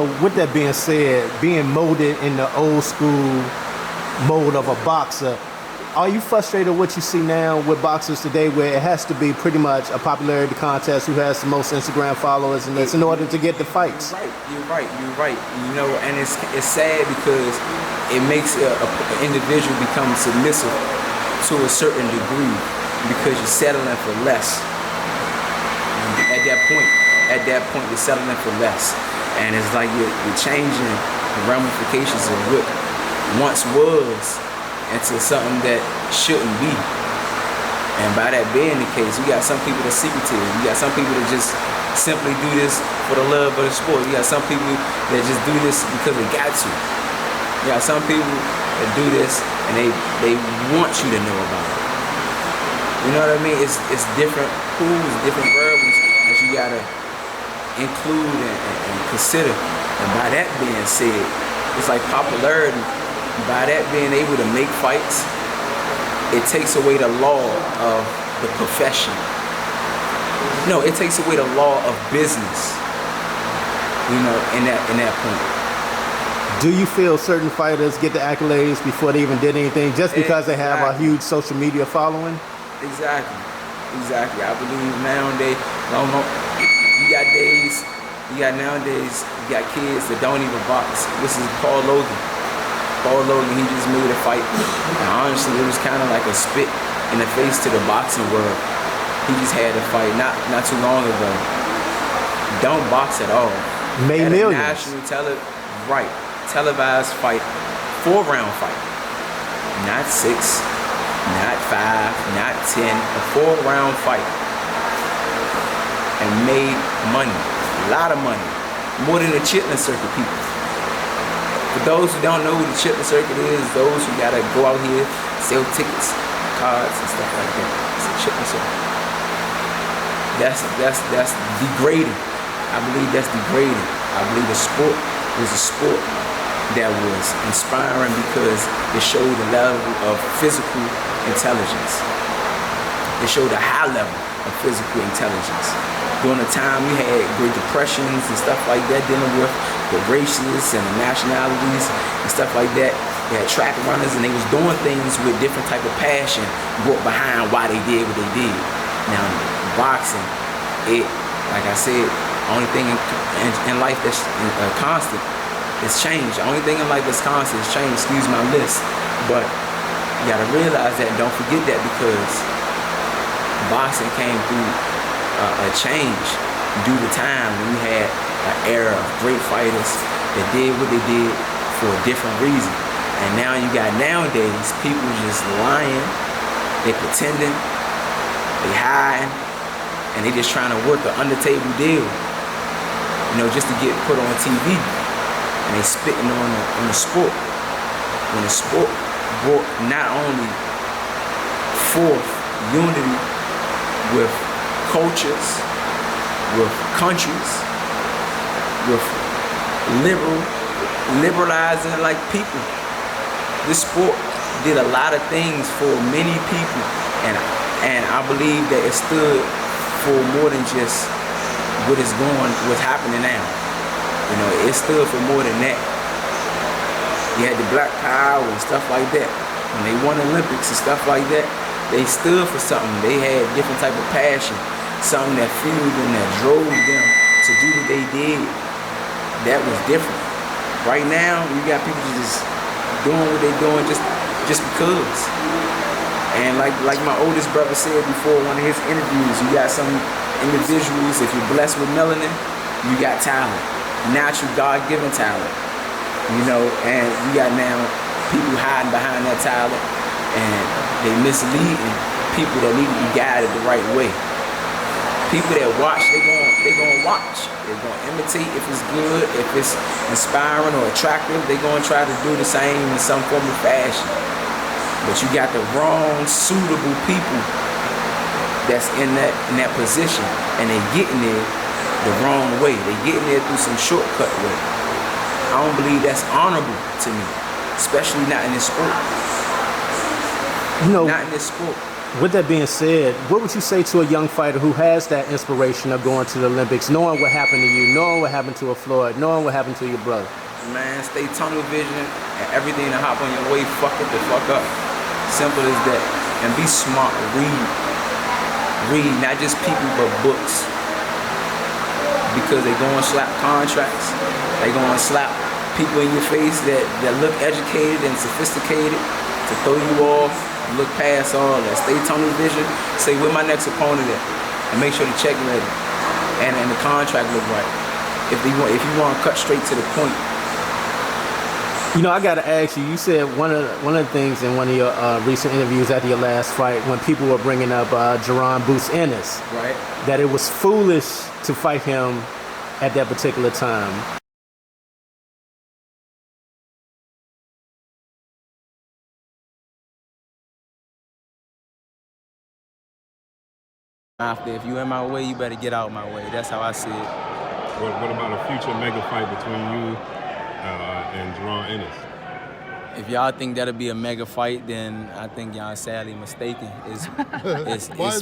with that being said, being molded in the old school mold of a boxer, are you frustrated with what you see now with boxers today, where it has to be pretty much a popularity contest, who has the most Instagram followers, and that's in order to get the fights? You're right. And it's sad because it makes an individual become submissive to a certain degree because you're settling for less. At that point, you're settling for less, and it's like you're changing the ramifications of what once was into something that shouldn't be. And by that being the case, you got some people that secretive. You got some people that just simply do this for the love of the sport. You got some people that just do this because they got to. You got some people that do this and they want you to know about it. You know what I mean? It's different pools, different variables that you gotta include and consider. And by that being said, it's like popularity. By that being able to make fights, it takes away the law of the profession. No, it takes away the law of business. In that point. Do you feel certain fighters get the accolades before they even did anything just because they have a huge social media following? Exactly. I believe nowadays, you got kids that don't even box. This is Paul Logan, he just made a fight. And honestly, it was kind of like a spit in the face to the boxing world. He just had a fight not too long ago. Don't box at all. Made millions. National televised fight, 4-round fight. Not 6, not 5, not 10, a 4-round fight. And made money, a lot of money, more than the chitlin circuit people. For those who don't know who the chitlin circuit is, those who gotta go out here, sell tickets, cards, and stuff like that. It's a chitlin circuit. That's degrading. I believe that's degrading. I believe the sport was a sport that was inspiring because it showed a level of physical intelligence. It showed a high level of physical intelligence. During the time we had Great Depressions and stuff like that, dealing with the races and the nationalities and stuff like that. They had track runners and they was doing things with different type of passion brought behind why they did what they did. Now, boxing, like I said, only thing in life that's constant is change. The only thing in life that's constant is change. Excuse my list. But you gotta realize that and don't forget that, because boxing came through a change due to time when we had an era of great fighters that did what they did for a different reason. And now you got nowadays people just lying, they pretending, they hiding, and they just trying to work an under-table deal, just to get put on TV. And they spitting on the sport. When the sport brought not only forth unity with cultures, with countries, with liberalizing like people. This sport did a lot of things for many people, and I believe that it stood for more than just what's happening now. It stood for more than that. You had the Black Power and stuff like that. When they won Olympics and stuff like that, they stood for something. They had different type of passion, something that fueled them, that drove them to do what they did. That was different. Right now, you got people just doing what they're doing just because. And like my oldest brother said before one of his interviews, you got some individuals, if you're blessed with melanin, you got talent, natural God-given talent, and you got now people hiding behind that talent, and they misleading people that need to be guided the right way. People that watch, they gonna watch. They're gonna imitate if it's good, if it's inspiring or attractive. They're gonna try to do the same in some form of fashion. But you got the wrong, suitable people that's in that position, and they getting there the wrong way. They getting there through some shortcut way. I don't believe that's honorable to me, especially not in this sport. Not in this sport. With that being said, what would you say to a young fighter who has that inspiration of going to the Olympics, knowing what happened to you, knowing what happened to a Floyd, knowing what happened to your brother? Man, stay tunnel vision and everything to hop on your way, fuck it the fuck up. Simple as that. And be smart, read, not just people but books. Because they go and slap contracts, they go and slap people in your face that look educated and sophisticated to throw you off, look past all that. Stay tunnel vision, say where my next opponent at, and make sure the check ready and the contract look right. If you want to cut straight to the point. You know, I got to ask you. You said one of the things in one of your recent interviews after your last fight, when people were bringing up Jaron Boots Ennis, right, that it was foolish to fight him at that particular time. If you in my way, you better get out of my way. That's how I see it. What about a future mega fight between you and Jaron Ennis? If y'all think that'll be a mega fight, then I think y'all sadly mistaken. It's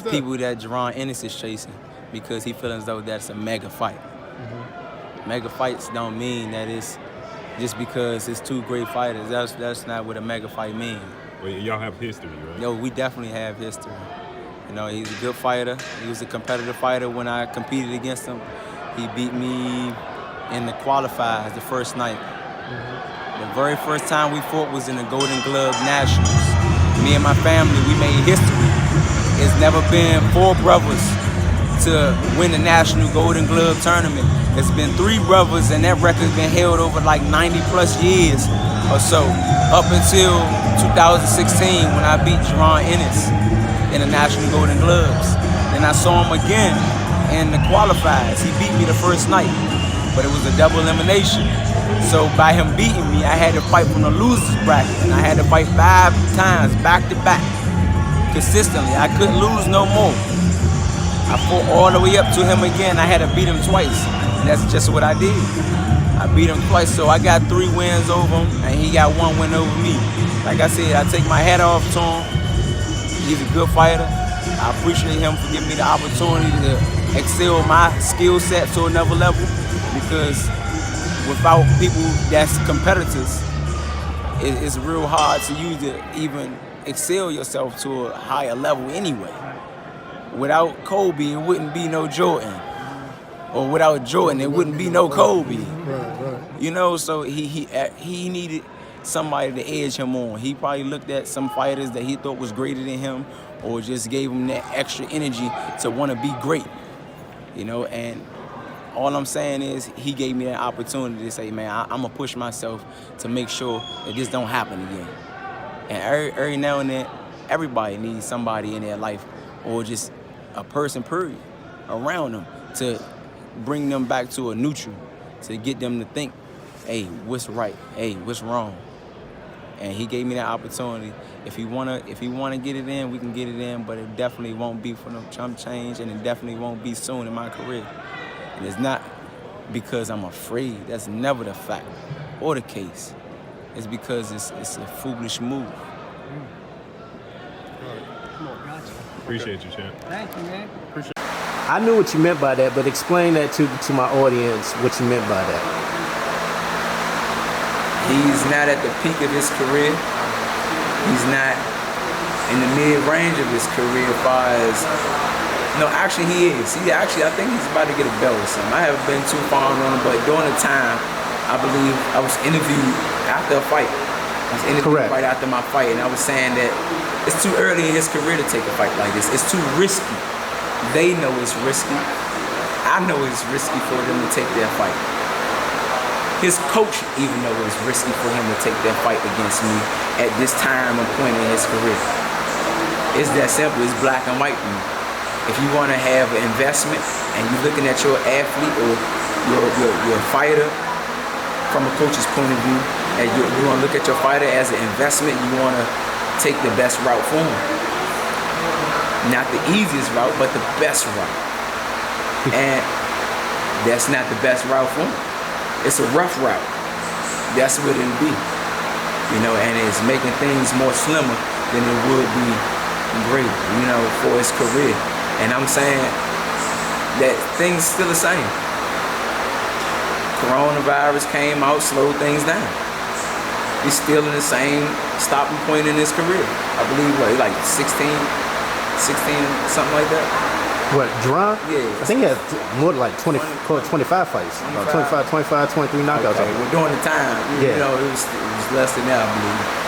people that Jaron Ennis is chasing because he feels as though that's a mega fight. Mm-hmm. Mega fights don't mean that it's just because it's two great fighters. That's not what a mega fight means. Well, y'all have history, right? Yo, we definitely have history. You know, he's a good fighter. He was a competitive fighter when I competed against him. He beat me in the qualifiers the first night. Mm-hmm. The very first time we fought was in the Golden Glove Nationals. Me and my family, we made history. It's never been 4 brothers to win the National Golden Glove Tournament. It's been 3 brothers, and that record's been held over like 90 plus years or so, up until 2016 when I beat Jaron Ennis in the National Golden Gloves. Then I saw him again in the qualifiers. He beat me the first night, but it was a double elimination. So by him beating me, I had to fight from the loser's bracket, and I had to fight 5 times back to back, consistently. I couldn't lose no more. I fought all the way up to him again. I had to beat him twice, and that's just what I did. I beat him twice, so I got 3 wins over him, and he got 1 win over me. Like I said, I take my hat off to him. He's a good fighter. I appreciate him for giving me the opportunity to excel my skill set to another level, because without people that's competitors, it's real hard for you to even excel yourself to a higher level anyway. Without Kobe, it wouldn't be no Jordan. Or without Jordan, it wouldn't be no Kobe. Right. You know, so he needed somebody to edge him on. He probably looked at some fighters that he thought was greater than him, or just gave him that extra energy to want to be great. You know, and all I'm saying is he gave me that opportunity to say, man, I'm going to push myself to make sure that this don't happen again. And every now and then, everybody needs somebody in their life, or just a person, period, around them to bring them back to a neutral, to get them to think, hey, what's right? Hey, what's wrong? And he gave me that opportunity. If you wanna get it in, we can get it in, but it definitely won't be for no chump change, and it definitely won't be soon in my career. And it's not because I'm afraid. That's never the fact or the case. It's because it's a foolish move. Appreciate you, champ. Thank you, man. I knew what you meant by that, but explain that to my audience, what you meant by that. He's not at the peak of his career. He's not in the mid-range of his career as far as... No, actually he is. I think he's about to get a belt or something. I haven't been too far on him, but during the time, I believe I was interviewed after a fight. I was interviewed right after my fight, and I was saying that it's too early in his career to take a fight like this. It's too risky. They know it's risky. I know it's risky for them to take their fight. His coach even know it's risky for him to take that fight against me at this time and point in his career. It's that simple. It's black and white to me. If you want to have an investment and you're looking at your athlete or your fighter from a coach's point of view, and you want to look at your fighter as an investment, you want to take the best route for him. Not the easiest route, but the best route. And that's not the best route for him. It's a rough route. That's what it'll be. You know, and it's making things more slimmer than it would be great, you know, for his career. And I'm saying that things still the same. Coronavirus came out, slowed things down. He's still in the same stopping point in his career. I believe, what, like 16, something like that. What, Jaron? Yeah. I think he had more than like 25 fights. 25, 23 knockouts. Okay, well, during the time, you know, it was less than that, I believe.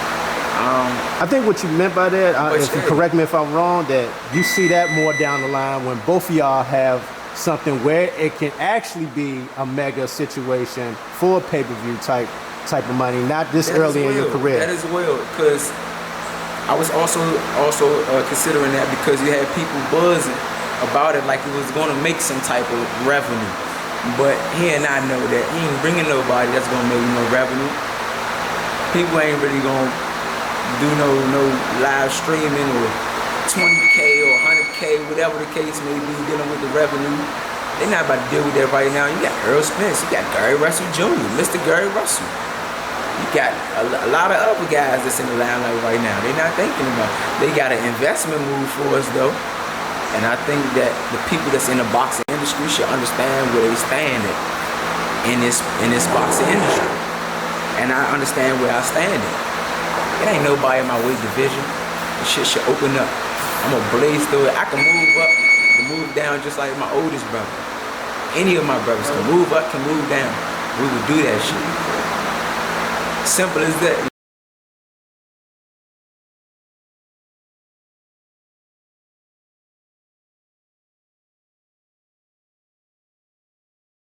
I think what you meant by that, if you yeah. correct me if I'm wrong, that you see that more down the line when both of y'all have something where it can actually be a mega situation for pay-per-view type of money, not this early in your career. That is well, because I was also considering that because you had people buzzing about it like it was going to make some type of revenue. But he and I know that he ain't bringing nobody that's going to make no revenue. People ain't really going to do no live streaming or 20K or 100K, whatever the case may be, dealing with the revenue. They're not about to deal with that right now. You got Earl Spence, you got Gary Russell Jr., Mr. Gary Russell. You got a lot of other guys that's in the limelight right now. They're not thinking about it. They got an investment move for us though. And I think that the people that's in the boxing industry should understand where they stand at in this boxing industry. And I understand where I stand at. It ain't nobody in my weight division. The shit should open up. I'm gonna blaze through it. I can move up, can move down just like my oldest brother. Any of my brothers can move up, can move down. We would do that shit. Simple as that.